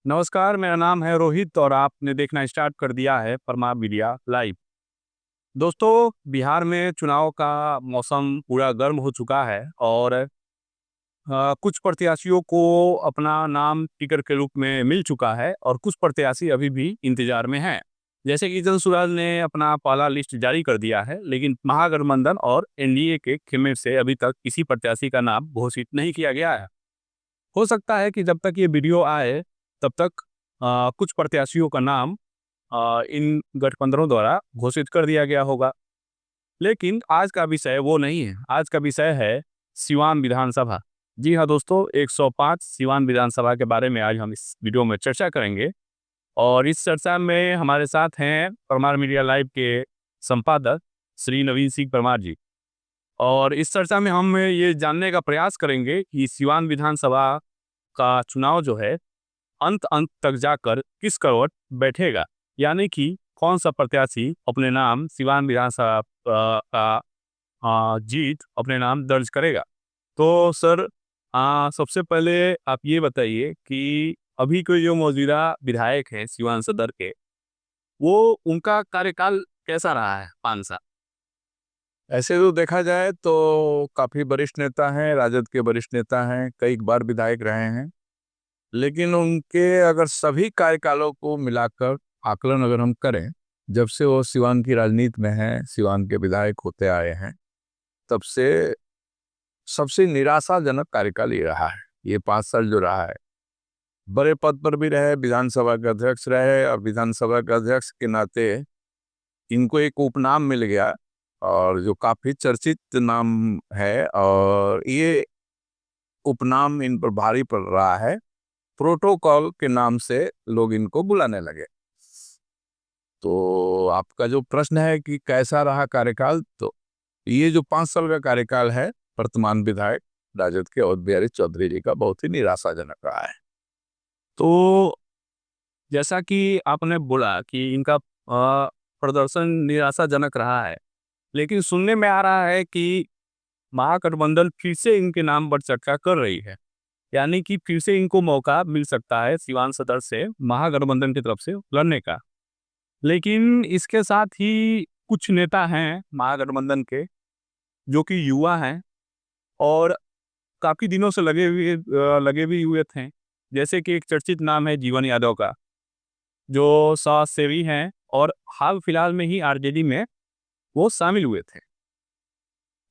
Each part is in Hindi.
नमस्कार, मेरा नाम है रोहित और आपने देखना स्टार्ट कर दिया है परमार मीडिया लाइव। दोस्तों, बिहार में चुनाव का मौसम पूरा गर्म हो चुका है और कुछ प्रत्याशियों को अपना नाम टिकट के रूप में मिल चुका है और कुछ प्रत्याशी अभी भी इंतजार में हैं। जैसे कि जनसुराज ने अपना पहला लिस्ट जारी कर दिया है, लेकिन महागठबंधन और एनडीए के खेमे से अभी तक किसी प्रत्याशी का नाम घोषित नहीं किया गया है। हो सकता है कि जब तक ये वीडियो आए तब तक कुछ प्रत्याशियों का नाम इन गठबंधनों द्वारा घोषित कर दिया गया होगा। लेकिन आज का विषय वो नहीं है। आज का विषय है सिवान विधानसभा। जी हाँ दोस्तों, 105 सिवान विधानसभा के बारे में आज हम इस वीडियो में चर्चा करेंगे। और इस चर्चा में हमारे साथ हैं परमार मीडिया लाइव के संपादक श्री नवीन सिंह परमार जी। और इस चर्चा में हम ये जानने का प्रयास करेंगे कि सिवान विधानसभा का चुनाव जो है अंत अंत तक जाकर किस करवट बैठेगा, यानी कि कौन सा प्रत्याशी अपने नाम सिवान विधानसभा का जीत अपने नाम दर्ज करेगा। तो सर, सबसे पहले आप ये बताइए कि अभी के जो मौजूदा विधायक हैं सिवान सदर के, वो उनका कार्यकाल कैसा रहा है 5 साल? ऐसे तो देखा जाए तो काफ़ी वरिष्ठ नेता हैं, राजद के वरिष्ठ नेता हैं, कई बार विधायक रहे हैं। लेकिन उनके अगर सभी कार्यकालों को मिलाकर आकलन अगर हम करें, जब से वो सिवान की राजनीति में हैं, सिवान के विधायक होते आए हैं, तब से सबसे निराशाजनक कार्यकाल ये रहा है। ये 5 साल जो रहा है, बड़े पद पर भी रहे, विधानसभा के अध्यक्ष रहे और विधानसभा के अध्यक्ष के नाते इनको एक उपनाम मिल गया और जो काफ़ी चर्चित नाम है और ये उपनाम इन पर भारी पड़ रहा है। प्रोटोकॉल के नाम से लोग इनको बुलाने लगे। तो आपका जो प्रश्न है कि कैसा रहा कार्यकाल, तो ये जो 5 साल का कार्यकाल है वर्तमान विधायक राजद के अवध बिहारी चौधरी जी का, बहुत ही निराशाजनक रहा है। तो जैसा कि आपने बोला कि इनका प्रदर्शन निराशाजनक रहा है, लेकिन सुनने में आ रहा है कि महागठबंधन फिर से इनके नाम पर चर्चा कर रही है, यानी कि फिर से इनको मौका मिल सकता है सिवान सदर से महागठबंधन की तरफ से लड़ने का। लेकिन इसके साथ ही कुछ नेता हैं महागठबंधन के, जो कि युवा हैं और काफ़ी दिनों से लगे भी हुए थे। जैसे कि एक चर्चित नाम है जीवन यादव का, जो समाजसेवी हैं और हाल फिलहाल में ही आरजेडी में वो शामिल हुए थे।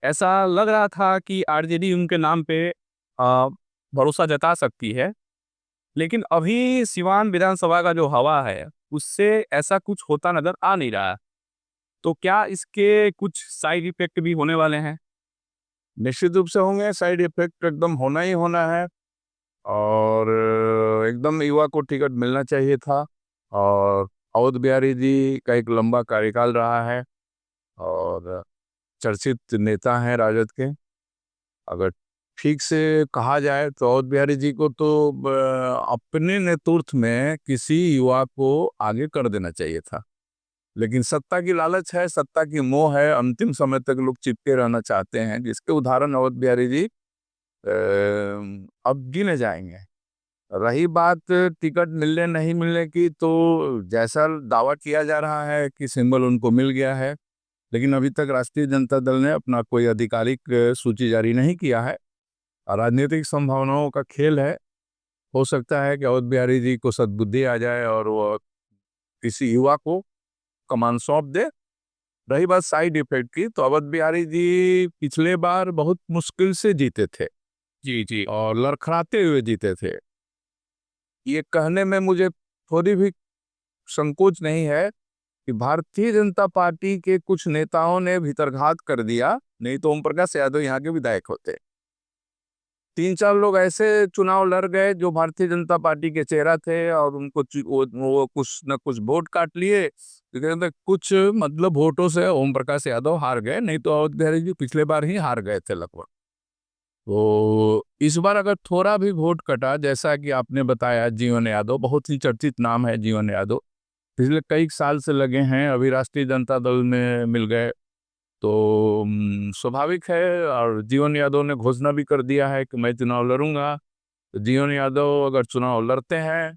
ऐसा लग रहा था कि आरजेडी उनके नाम पे भरोसा जता सकती है, लेकिन अभी सिवान विधानसभा का जो हवा है, उससे ऐसा कुछ होता नज़र आ नहीं रहा। तो क्या इसके कुछ साइड इफ़ेक्ट भी होने वाले हैं? निश्चित रूप से होंगे, साइड इफेक्ट एकदम होना ही होना है और एकदम युवा को टिकट मिलना चाहिए था। और अवध बिहारी जी का एक लंबा कार्यकाल रहा है और चर्चित नेता हैं राजद के। अगर ठीक से कहा जाए तो अवध बिहारी जी को तो अपने नेतृत्व में किसी युवा को आगे कर देना चाहिए था। लेकिन सत्ता की लालच है, सत्ता की मोह है, अंतिम समय तक लोग चिपके रहना चाहते हैं, जिसके उदाहरण अवध बिहारी जी अब गिने जाएंगे। रही बात टिकट मिलने नहीं मिलने की, तो जैसा दावा किया जा रहा है कि सिंबल उनको मिल गया है, लेकिन अभी तक राष्ट्रीय जनता दल ने अपना कोई आधिकारिक सूची जारी नहीं किया है। राजनीतिक संभावनाओं का खेल है। हो सकता है कि अवध बिहारी जी को सद्बुद्धि आ जाए और वो किसी युवा को कमान सौंप दे। रही बात साइड इफेक्ट की, तो अवध बिहारी जी पिछले बार बहुत मुश्किल से जीते थे जी, जी। और लड़खड़ाते हुए जीते थे। ये कहने में मुझे थोड़ी भी संकोच नहीं है कि भारतीय जनता पार्टी के कुछ नेताओं ने भीतरघात कर दिया, नहीं तो ओम प्रकाश यादव यहाँ के विधायक होते। 3-4 लोग ऐसे चुनाव लड़ गए जो भारतीय जनता पार्टी के चेहरा थे और उनको वो कुछ न कुछ वोट काट लिए, तो कुछ मतलब वोटों से ओम प्रकाश यादव हार गए, नहीं तो अवध बिहारी जी पिछले बार ही हार गए थे लगभग। तो इस बार अगर थोड़ा भी वोट कटा, जैसा कि आपने बताया, जीवन यादव बहुत ही चर्चित नाम है। जीवन यादव पिछले कई साल से लगे हैं, अभी राष्ट्रीय जनता दल में मिल गए, तो स्वाभाविक है। और जीवन यादव ने घोषणा भी कर दिया है कि मैं चुनाव लड़ूंगा। तो जीवन यादव अगर चुनाव लड़ते हैं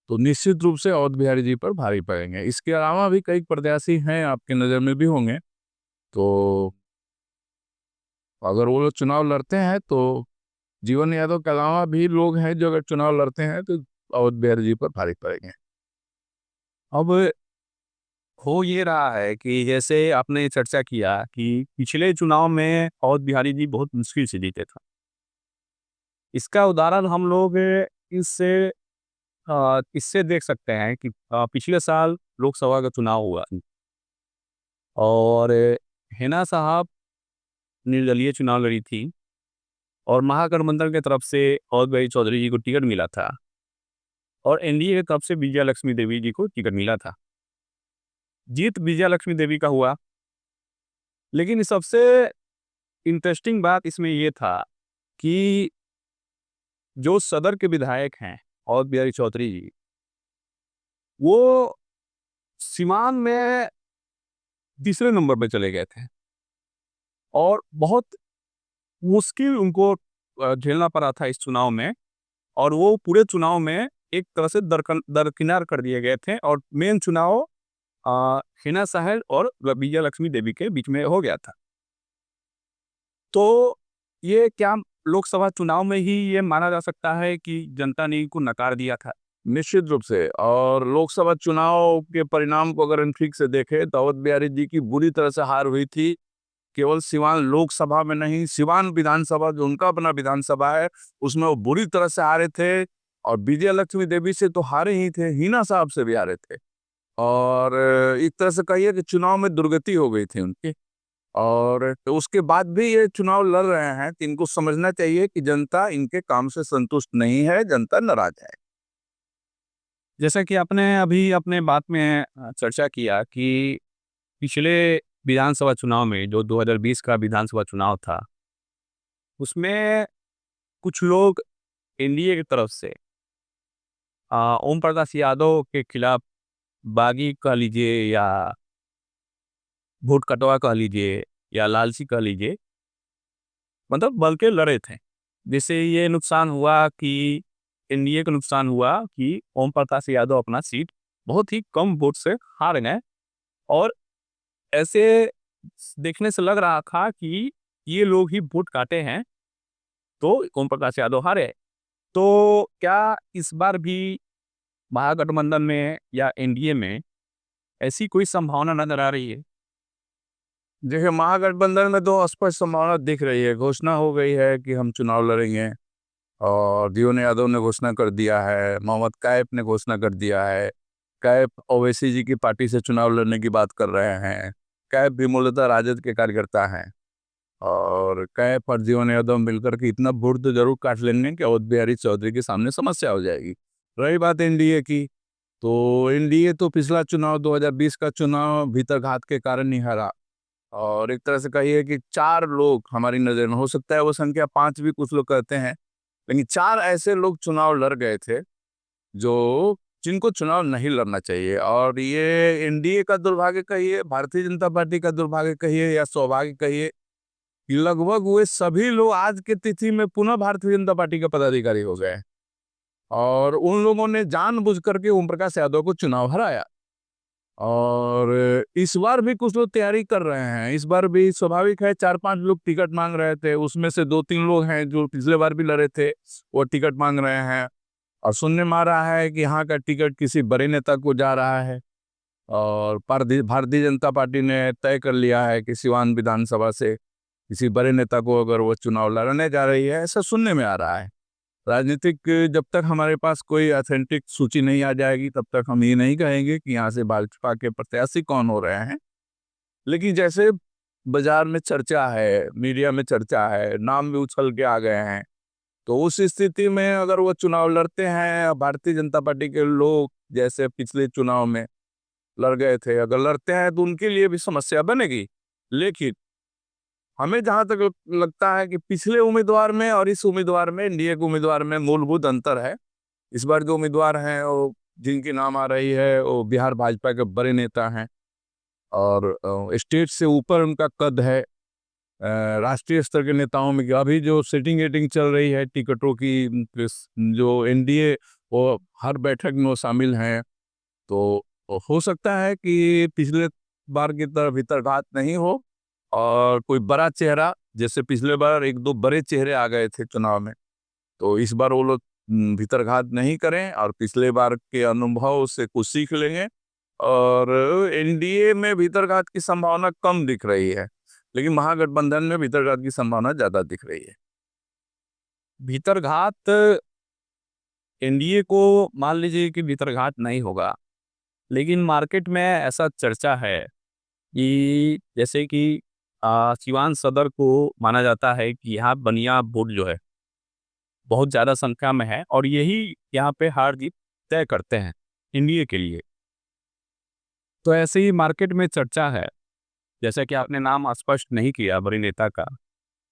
तो निश्चित रूप से अवध बिहारी जी पर भारी पड़ेंगे। इसके अलावा भी कई प्रत्याशी हैं, आपके नज़र में भी होंगे। तो अगर वो लोग चुनाव लड़ते हैं तो जीवन यादव के अलावा भी लोग हैं जो अगर चुनाव लड़ते हैं तो अवध बिहारी जी पर भारी पड़ेंगे। अब हो ये रहा है कि जैसे आपने चर्चा किया कि पिछले चुनाव में अवध बिहारी जी बहुत मुश्किल से जीते थे। इसका उदाहरण हम लोग इससे देख सकते हैं कि पिछले साल लोकसभा का चुनाव हुआ और हिना साहब निर्दलीय चुनाव लड़ी थी और महागठबंधन की तरफ से अवध बिहारी चौधरी जी को टिकट मिला था और एनडीए की तरफ से विजया लक्ष्मी देवी जी को टिकट मिला था। जीत विजया लक्ष्मी देवी का हुआ, लेकिन सबसे इंटरेस्टिंग बात इसमें ये था कि जो सदर के विधायक हैं अवध बिहारी चौधरी जी, वो सीमान में तीसरे नंबर पे चले गए थे और बहुत मुश्किल उनको झेलना पड़ा था इस चुनाव में। और वो पूरे चुनाव में एक तरह से दरकिनार कर दिए गए थे और मेन चुनाव हिना साहब और विजया लक्ष्मी देवी के बीच में हो गया था। तो ये क्या लोकसभा चुनाव में ही ये माना जा सकता है कि जनता ने इनको नकार दिया था? निश्चित रूप से। और लोकसभा चुनाव के परिणाम को अगर हम ठीक से देखें तो अवध बिहारी जी की बुरी तरह से हार हुई थी। केवल सिवान लोकसभा में नहीं, सिवान विधानसभा जो उनका अपना विधानसभा है उसमें वो बुरी तरह से हारे थे। और विजय लक्ष्मी देवी से तो हारे ही थे, हिना साहब से भी हारे थे। और एक तरह से कहिए कि चुनाव में दुर्गति हो गई थी उनकी। और तो उसके बाद भी ये चुनाव लड़ रहे हैं तो इनको समझना चाहिए कि जनता इनके काम से संतुष्ट नहीं है, जनता नाराज है। जैसा कि आपने अभी अपने बात में चर्चा किया कि पिछले विधानसभा चुनाव में जो 2020 का विधानसभा चुनाव था, उसमें कुछ लोग एनडीए की तरफ से ओम प्रकाश यादव के खिलाफ बागी कह लीजिए या वोट कटवा कह लीजिए या लालची कह लीजिए, मतलब बल के लड़े थे। जिससे ये नुकसान हुआ कि एनडीए को नुकसान हुआ कि ओम प्रकाश यादव अपना सीट बहुत ही कम वोट से हार गए और ऐसे देखने से लग रहा था कि ये लोग ही वोट काटे हैं तो ओम प्रकाश यादव हारे। तो क्या इस बार भी महागठबंधन में या एनडीए में ऐसी कोई संभावना नजर आ रही है? देखिए, महागठबंधन में तो स्पष्ट संभावना दिख रही है। घोषणा हो गई है कि हम चुनाव लड़ेंगे। और दियोन यादव ने घोषणा कर दिया है, मोहम्मद कैफ ने घोषणा कर दिया है। कैफ ओवैसी जी की पार्टी से चुनाव लड़ने की बात कर रहे हैं। कैफ भी मूलतः राजद के कार्यकर्ता हैं। और कैफ और दियोन यादव मिलकर के इतना वोट तो जरूर काट लेंगे कि अवध बिहारी चौधरी के सामने समस्या हो जाएगी। रही बात एनडीए की, तो एनडीए तो पिछला चुनाव 2020 का चुनाव भीतरघात के कारण नहीं हारा। और एक तरह से कहिए कि 4 लोग हमारी नज़र में, हो सकता है वो संख्या 5 भी कुछ लोग कहते हैं, लेकिन 4 ऐसे लोग चुनाव लड़ गए थे जो जिनको चुनाव नहीं लड़ना चाहिए। और ये एनडीए का दुर्भाग्य कहिए, भारतीय जनता पार्टी का दुर्भाग्य कहिए या सौभाग्य कहिए कि लगभग वे सभी लोग आज के तिथि में पुनः भारतीय जनता पार्टी के पदाधिकारी हो गए। और उन लोगों ने जानबूझ करके ओम प्रकाश यादव को चुनाव हराया। और इस बार भी कुछ लोग तैयारी कर रहे हैं। इस बार भी स्वाभाविक है, 4-5 लोग टिकट मांग रहे थे, उसमें से 2-3 लोग हैं जो पिछले बार भी लड़े थे, वो टिकट मांग रहे हैं। और सुनने में आ रहा है कि यहाँ का टिकट किसी बड़े नेता को जा रहा है। और भारतीय जनता पार्टी ने तय कर लिया है कि सिवान विधानसभा से किसी बड़े नेता को अगर वो चुनाव लड़ने जा रही है, ऐसा सुनने में आ रहा है। राजनीतिक, जब तक हमारे पास कोई ऑथेंटिक सूची नहीं आ जाएगी तब तक हम ये नहीं कहेंगे कि यहाँ से भाजपा के प्रत्याशी कौन हो रहे हैं। लेकिन जैसे बाजार में चर्चा है, मीडिया में चर्चा है, नाम भी उछल के आ गए हैं, तो उस स्थिति में अगर वो चुनाव लड़ते हैं, भारतीय जनता पार्टी के लोग जैसे पिछले चुनाव में लड़ गए थे, अगर लड़ते हैं तो उनके लिए भी समस्या बनेगी। लेकिन हमें जहाँ तक लगता है कि पिछले उम्मीदवार में और इस उम्मीदवार में, एनडीए के उम्मीदवार में मूलभूत अंतर है। इस बार जो उम्मीदवार हैं वो जिनकी नाम आ रही है वो बिहार भाजपा के बड़े नेता हैं। और स्टेट से ऊपर उनका कद है। राष्ट्रीय स्तर के नेताओं में अभी जो सेटिंग एटिंग चल रही है टिकटों की, जो एनडीए वो हर बैठक में वो शामिल हैं। तो हो सकता है कि पिछले बार की तरह भीतरघात नहीं हो और कोई बड़ा चेहरा, जैसे पिछले बार एक दो बड़े चेहरे आ गए थे चुनाव में, तो इस बार वो लोग भीतरघात नहीं करें और पिछले बार के अनुभव से कुछ सीख लेंगे। और एनडीए में भीतरघात की संभावना कम दिख रही है, लेकिन महागठबंधन में भीतरघात की संभावना ज्यादा दिख रही है। भीतरघात एनडीए को मान लीजिए कि भीतरघात नहीं होगा, लेकिन मार्केट में ऐसा चर्चा है कि जैसे कि सिवान सदर को माना जाता है कि यहाँ बनिया वोट जो है बहुत ज़्यादा संख्या में है और यही यहाँ पे हार जीत तय करते हैं एनडीए के लिए। तो ऐसे ही मार्केट में चर्चा है, जैसे कि आपने नाम स्पष्ट नहीं किया बड़े नेता का,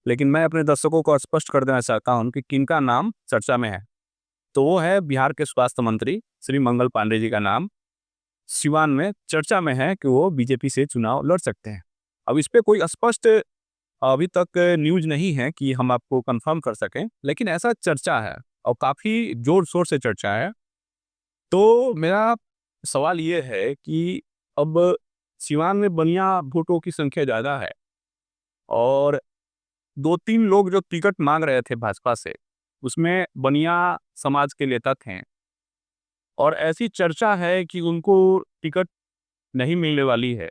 लेकिन मैं अपने दर्शकों को स्पष्ट कर देना चाहता हूँ कि किनका नाम चर्चा में है। तो वो है बिहार के स्वास्थ्य मंत्री श्री मंगल पांडे जी का नाम सिवान में चर्चा में है कि वो बीजेपी से चुनाव लड़ सकते हैं। अब इस पे कोई स्पष्ट अभी तक न्यूज़ नहीं है कि हम आपको कंफर्म कर सकें, लेकिन ऐसा चर्चा है और काफ़ी ज़ोर शोर से चर्चा है। तो मेरा सवाल ये है कि अब सिवान में बनिया वोटों की संख्या ज़्यादा है और 2-3 लोग जो टिकट मांग रहे थे भाजपा से, उसमें बनिया समाज के नेता थे और ऐसी चर्चा है कि उनको टिकट नहीं मिलने वाली है।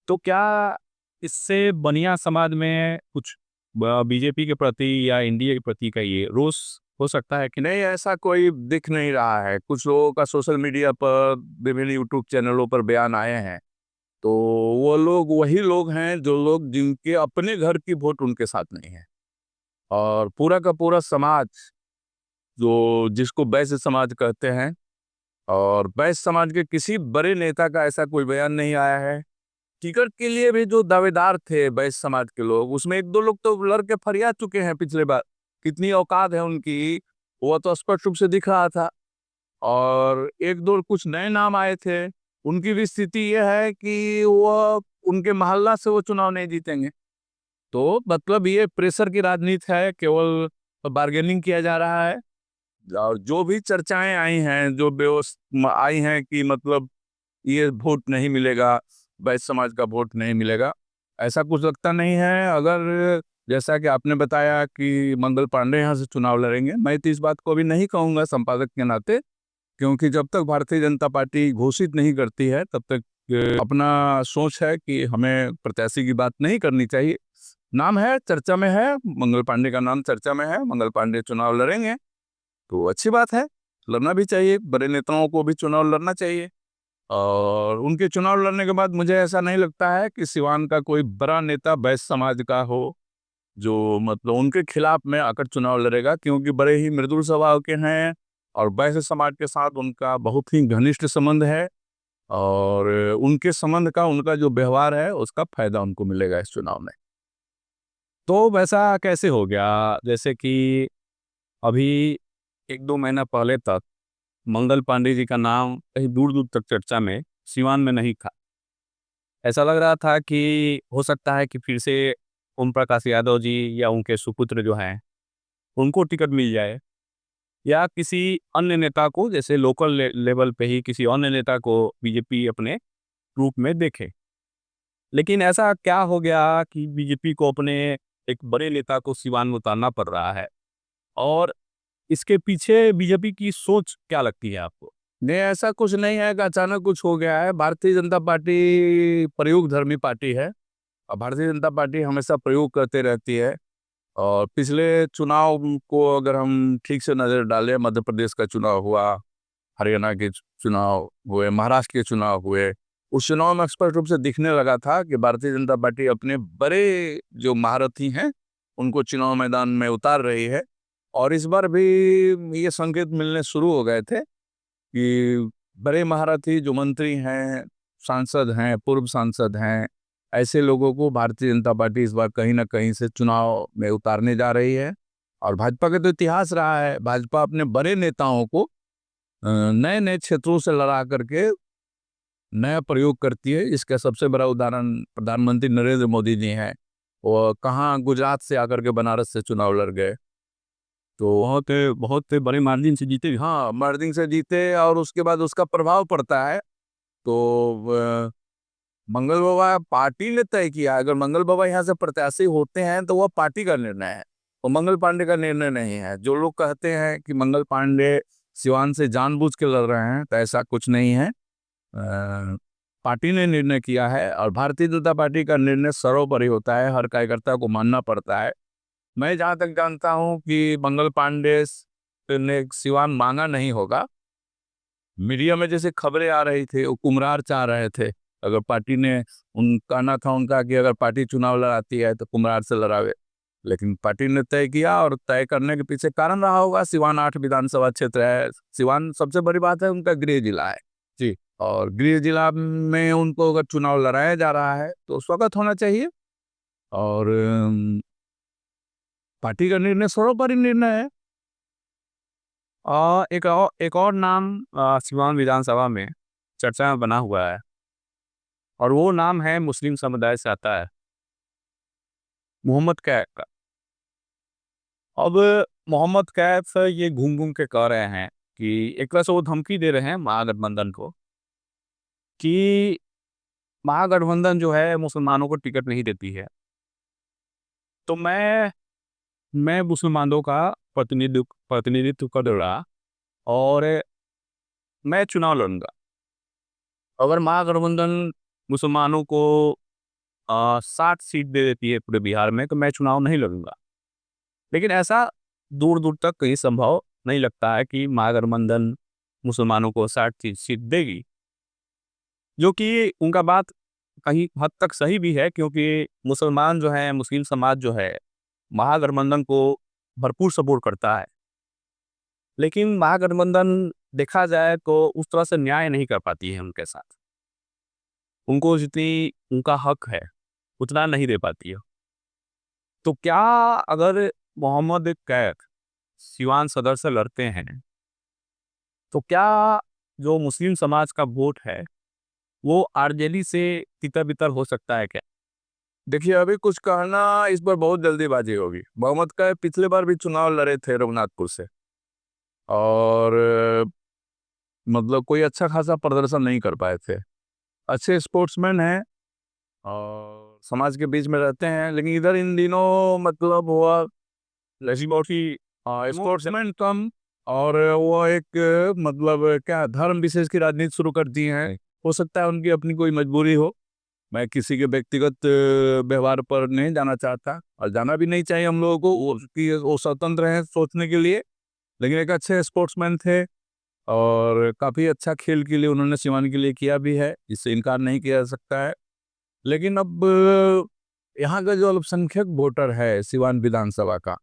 तो क्या इससे बनिया समाज में कुछ बीजेपी के प्रति या एनडीए के प्रति का ये रोष हो सकता है कि नहीं? नहीं, ऐसा कोई दिख नहीं रहा है। कुछ लोगों का सोशल मीडिया पर, विभिन्न यूट्यूब चैनलों पर बयान आए हैं, तो वो लोग वही लोग हैं जो लोग जिनके अपने घर की वोट उनके साथ नहीं है। और पूरा का पूरा समाज, जो जिसको वैश्य समाज कहते हैं, और वैश्य समाज के किसी बड़े नेता का ऐसा कोई बयान नहीं आया है। टिकट के लिए भी जो दावेदार थे वैश्य समाज के लोग, उसमें एक दो लोग तो लड़ के फरियाद चुके हैं पिछले बार। कितनी औकात है उनकी, वो तो स्पष्ट रूप से दिख रहा था। और एक दो कुछ नए नाम आए थे, उनकी भी स्थिति यह है कि वो उनके मोहल्ला से वो चुनाव नहीं जीतेंगे। तो मतलब ये प्रेशर की राजनीति है, केवल बार्गेनिंग किया जा रहा है। और जो भी चर्चाएं आई हैं, जो आई हैं कि मतलब ये वोट नहीं मिलेगा, वैश्य समाज का वोट नहीं मिलेगा, ऐसा कुछ लगता नहीं है। अगर जैसा कि आपने बताया कि मंगल पांडे यहाँ से चुनाव लड़ेंगे, मैं तो इस बात को अभी नहीं कहूँगा संपादक के नाते, क्योंकि जब तक भारतीय जनता पार्टी घोषित नहीं करती है तब तक अपना सोच है कि हमें प्रत्याशी की बात नहीं करनी चाहिए। नाम है, चर्चा में है, मंगल पांडे का नाम चर्चा में है, मंगल पांडे चुनाव लड़ेंगे तो अच्छी बात है, लड़ना भी चाहिए। बड़े नेताओं को भी चुनाव लड़ना चाहिए। और उनके चुनाव लड़ने के बाद मुझे ऐसा नहीं लगता है कि सिवान का कोई बड़ा नेता वैश्य समाज का हो जो मतलब उनके खिलाफ में आकर चुनाव लड़ेगा, क्योंकि बड़े ही मृदुल स्वभाव के हैं और वैश्य समाज के साथ उनका बहुत ही घनिष्ठ संबंध है। और उनके संबंध का, उनका जो व्यवहार है, उसका फायदा उनको मिलेगा इस चुनाव में। तो वैसा कैसे हो गया? जैसे कि अभी 1-2 महीना पहले तक मंगल पांडे जी का नाम कहीं दूर-दूर तक चर्चा में सिवान में नहीं था। ऐसा लग रहा था कि हो सकता है कि फिर से ओम प्रकाश यादव जी या उनके सुपुत्र जो हैं, उनको टिकट मिल जाए या किसी अन्य नेता को, जैसे लोकल लेवल पे ही किसी अन्य नेता को बीजेपी अपने रूप में देखे। लेकिन ऐसा क्या हो गया कि बीजेपी को अपने एक बड़े नेता को सिवान में उतारना पड़ रहा है? और इसके पीछे बीजेपी की सोच क्या लगती है आपको? नहीं, ऐसा कुछ नहीं है कि अचानक कुछ हो गया है। भारतीय जनता पार्टी प्रयोगधर्मी पार्टी है और भारतीय जनता पार्टी हमेशा प्रयोग करते रहती है। और पिछले चुनाव को अगर हम ठीक से नज़र डालें, मध्य प्रदेश का चुनाव हुआ, हरियाणा के चुनाव हुए, महाराष्ट्र के चुनाव हुए, उस चुनाव में स्पष्ट रूप से दिखने लगा था कि भारतीय जनता पार्टी अपने बड़े जो महारथी हैं उनको चुनाव मैदान में उतार रही है। और इस बार भी ये संकेत मिलने शुरू हो गए थे कि बड़े महारथी जो मंत्री हैं, सांसद हैं, पूर्व सांसद हैं, ऐसे लोगों को भारतीय जनता पार्टी इस बार कहीं ना कहीं से चुनाव में उतारने जा रही है। और भाजपा का तो इतिहास रहा है, भाजपा अपने बड़े नेताओं को नए नए क्षेत्रों से लड़ा करके नया प्रयोग करती है। इसका सबसे बड़ा उदाहरण प्रधानमंत्री नरेंद्र मोदी जी हैं। वो कहाँ गुजरात से आकर के बनारस से चुनाव लड़ गए। तो बहुत बहुत बड़े मार्जिन से जीते। हाँ, मार्जिन से जीते और उसके बाद उसका प्रभाव पड़ता है। तो मंगल बाबा पार्टी ने तय किया, अगर मंगल बाबा यहाँ से प्रत्याशी होते हैं तो वह पार्टी का निर्णय है, वो मंगल पांडे का निर्णय नहीं है। जो लोग कहते हैं कि मंगल पांडे सिवान से जानबूझ के लड़ रहे हैं, तो ऐसा कुछ नहीं है। पार्टी ने निर्णय किया है और भारतीय जनता पार्टी का निर्णय सर्वोपरि होता है, हर कार्यकर्ता को मानना पड़ता है। मैं जहाँ तक जानता हूँ कि मंगल पांडे ने सिवान मांगा नहीं होगा। मीडिया में जैसे खबरें आ रही थी, वो कुम्हरार चाह रहे थे, अगर पार्टी ने कहना था उनका कि अगर पार्टी चुनाव लड़ाती है तो कुम्हरार से लड़ावे, लेकिन पार्टी ने तय किया और तय करने के पीछे कारण रहा होगा। सिवान 8 विधानसभा क्षेत्र है, सिवान सबसे बड़ी बात है उनका गृह जिला है जी, और गृह जिला में उनको अगर चुनाव लड़ाया जा रहा है तो स्वागत होना चाहिए। और पार्टी का निर्णय सर्वोपरि निर्णय है। एक और नाम सिवान विधानसभा में चर्चा में बना हुआ है, और वो नाम है मुस्लिम समुदाय से आता है, मोहम्मद कैफ का। अब मोहम्मद कैफ ये घूम घूम के कह रहे हैं कि एक तरह से वो धमकी दे रहे हैं महागठबंधन को कि महागठबंधन जो है मुसलमानों को टिकट नहीं देती है, तो मैं मुसलमानों का प्रतिनिधित्व प्रतिनिधित्व कर रहा, और मैं चुनाव लड़ूंगा। अगर महागठबंधन मुसलमानों को 60 सीट दे देती है पूरे बिहार में, तो मैं चुनाव नहीं लड़ूंगा। लेकिन ऐसा दूर दूर तक कहीं संभव नहीं लगता है कि महागठबंधन मुसलमानों को 60 सीट देगी, जो कि उनका बात कहीं हद तक सही भी है, क्योंकि मुसलमान जो है, मुस्लिम समाज जो है, महागठबंधन को भरपूर सपोर्ट करता है। लेकिन महागठबंधन देखा जाए तो उस तरह से न्याय नहीं कर पाती है उनके साथ, उनको जितनी उनका हक है उतना नहीं दे पाती है। तो क्या अगर मोहम्मद कैफ सिवान सदर से लड़ते हैं, तो क्या जो मुस्लिम समाज का वोट है वो आरजेडी से तितर बितर हो सकता है क्या? देखिए, अभी कुछ कहना इस पर बहुत जल्दीबाजी होगी। मोहम्मद कैफ पिछले बार भी चुनाव लड़े थे रघुनाथपुर से, और मतलब कोई अच्छा खासा प्रदर्शन नहीं कर पाए थे। अच्छे स्पोर्ट्समैन हैं और समाज के बीच में रहते हैं, लेकिन इधर इन दिनों मतलब हुआ बहुत ही स्पोर्ट्समैन कम, और वो एक मतलब क्या धर्म विशेष की राजनीति शुरू कर दी है। हो सकता है उनकी अपनी कोई मजबूरी हो। मैं किसी के व्यक्तिगत व्यवहार पर नहीं जाना चाहता, और जाना भी नहीं चाहिए हम लोगों को, वो स्वतंत्र हैं सोचने के लिए। लेकिन एक अच्छे स्पोर्ट्समैन थे और काफ़ी अच्छा खेल के लिए उन्होंने सिवान के लिए किया भी है, इससे इनकार नहीं किया जा सकता है। लेकिन अब यहाँ का जो अल्पसंख्यक वोटर है सिवान विधानसभा का,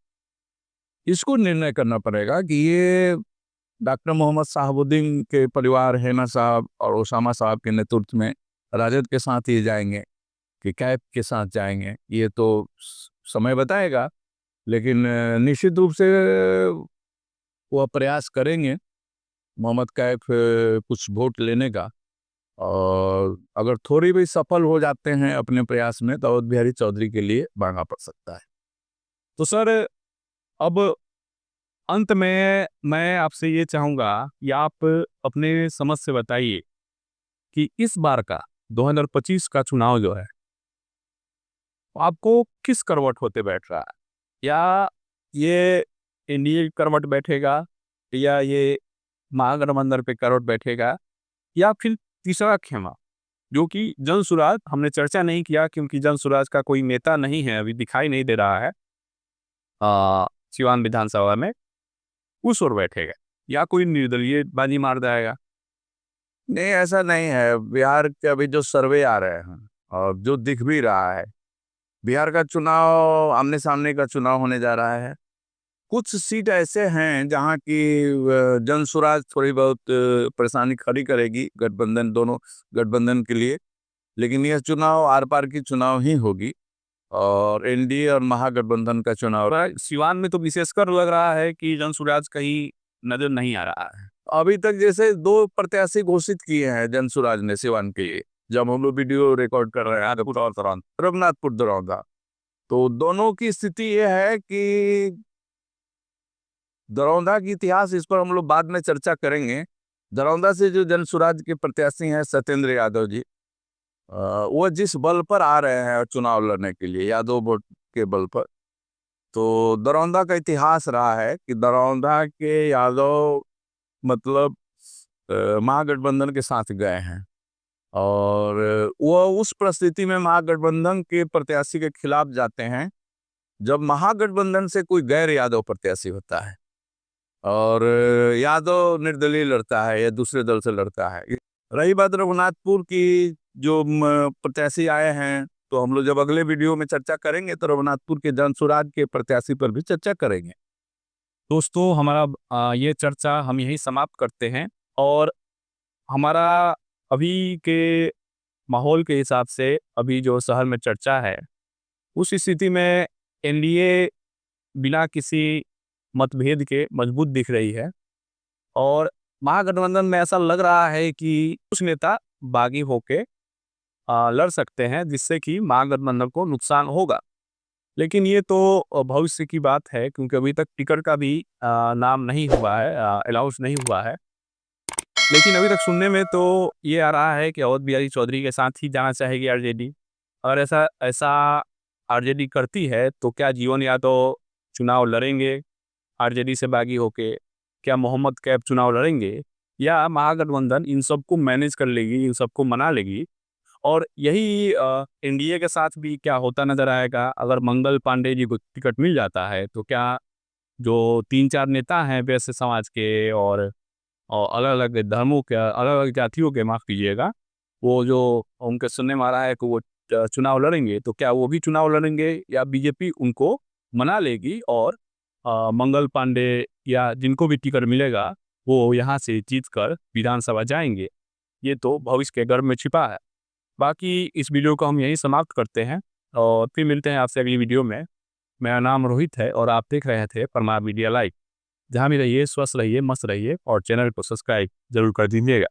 इसको निर्णय करना पड़ेगा कि ये डॉक्टर मोहम्मद शहाबुद्दीन के परिवार, हेना साहब और ओसामा साहब के नेतृत्व में राजद के साथ ये जाएंगे कि कैफ के साथ जाएंगे, ये तो समय बताएगा। लेकिन निश्चित रूप से वह प्रयास करेंगे मोहम्मद कैफ कुछ वोट लेने का, और अगर थोड़ी भी सफल हो जाते हैं अपने प्रयास में तो अवध बिहारी चौधरी के लिए मांगा पड़ सकता है। तो सर, अब अंत में मैं आपसे ये चाहूँगा कि आप अपने समझ से बताइए कि इस बार का 2025 का चुनाव जो है, आपको किस करवट होते बैठ रहा है? या ये एनडीए करवट बैठेगा, या ये महागठबंधन पे करवट बैठेगा, या फिर तीसरा खेमा, जो कि जनसुराज, हमने चर्चा नहीं किया क्योंकि जनसुराज का कोई नेता नहीं है, अभी दिखाई नहीं दे रहा है सिवान विधानसभा में, उस ओर बैठेगा, या कोई निर्दलीय बाजी मार जाएगा? नहीं, ऐसा नहीं है। बिहार के अभी जो सर्वे आ रहे हैं और जो दिख भी रहा है, बिहार का चुनाव आमने सामने का चुनाव होने जा रहा है। कुछ सीट ऐसे हैं जहां की जनसुराज थोड़ी बहुत परेशानी खड़ी करेगी गठबंधन, दोनों गठबंधन के लिए। लेकिन यह चुनाव आर पार की चुनाव ही होगी, और एनडीए और महागठबंधन का चुनाव। सिवान में तो विशेषकर लग रहा है कि जनसुराज कहीं नजर नहीं आ रहा है। अभी तक जैसे 2 प्रत्याशी घोषित किए हैं जनसुराज ने सिवान के लिए, जब हम लोग वीडियो रिकॉर्ड कर रहे हैं रघुनाथपुर दरौंदा, तो दोनों की स्थिति यह है कि दरौंदा की इतिहास, इस पर हम लोग बाद में चर्चा करेंगे। दरौंदा से जो जन स्वराज के प्रत्याशी हैं सत्येंद्र यादव जी, वो जिस बल पर आ रहे हैं चुनाव लड़ने के लिए, यादव वोट के बल पर, तो दरौंदा का इतिहास रहा है कि दरौंदा के यादव मतलब महागठबंधन के साथ गए हैं, और वो उस परिस्थिति में महागठबंधन के प्रत्याशी के खिलाफ जाते हैं जब महागठबंधन से कोई गैर यादव प्रत्याशी होता है, और यादव निर्दलीय लड़ता है या दूसरे दल से लड़ता है। रही बात रघुनाथपुर की, जो प्रत्याशी आए हैं, तो हम लोग जब अगले वीडियो में चर्चा करेंगे तो रघुनाथपुर के जनसुराज के प्रत्याशी पर भी चर्चा करेंगे। दोस्तों हमारा ये चर्चा हम यहीं समाप्त करते हैं। और हमारा अभी के माहौल के हिसाब से अभी जो शहर में चर्चा है, उस स्थिति में एनडीए बिना किसी मतभेद के मजबूत दिख रही है। और महागठबंधन में ऐसा लग रहा है कि कुछ नेता बागी होके लड़ सकते हैं, जिससे कि महागठबंधन को नुकसान होगा। लेकिन ये तो भविष्य की बात है, क्योंकि अभी तक टिकट का भी नाम नहीं हुआ है, अनाउंस नहीं हुआ है। लेकिन अभी तक सुनने में तो ये आ रहा है कि अवध बिहारी चौधरी के साथ ही जाना चाहेगी आरजेडी। और ऐसा ऐसा आरजेडी करती है तो क्या जीवन यादव चुनाव लड़ेंगे आरजेडी से बागी होके? क्या मोहम्मद कैफ चुनाव लड़ेंगे? या महागठबंधन इन सबको मैनेज कर लेगी, इन सबको मना लेगी? और यही एनडीए के साथ भी क्या होता नजर आएगा? अगर मंगल पांडे जी को टिकट मिल जाता है तो क्या जो 3-4 नेता हैं वैश्य समाज के और अलग अलग धर्मों के, अलग अलग जातियों के, माफ़ कीजिएगा, वो जो उनके सुनने में आ रहा है कि वो चुनाव लड़ेंगे, तो क्या वो भी चुनाव लड़ेंगे या बीजेपी उनको मना लेगी और मंगल पांडे या जिनको भी टिकट मिलेगा वो यहाँ से जीत कर विधानसभा जाएंगे? ये तो भविष्य के गर्भ में छिपा है। बाकी इस वीडियो को हम यहीं समाप्त करते हैं और फिर मिलते हैं आपसे अगली वीडियो में। मेरा नाम रोहित है और आप देख रहे थे परमार मीडिया लाइव। जहाँ भी रहिए, स्वस्थ रहिए, मस्त रहिए और चैनल को सब्सक्राइब जरूर कर दीजिएगा।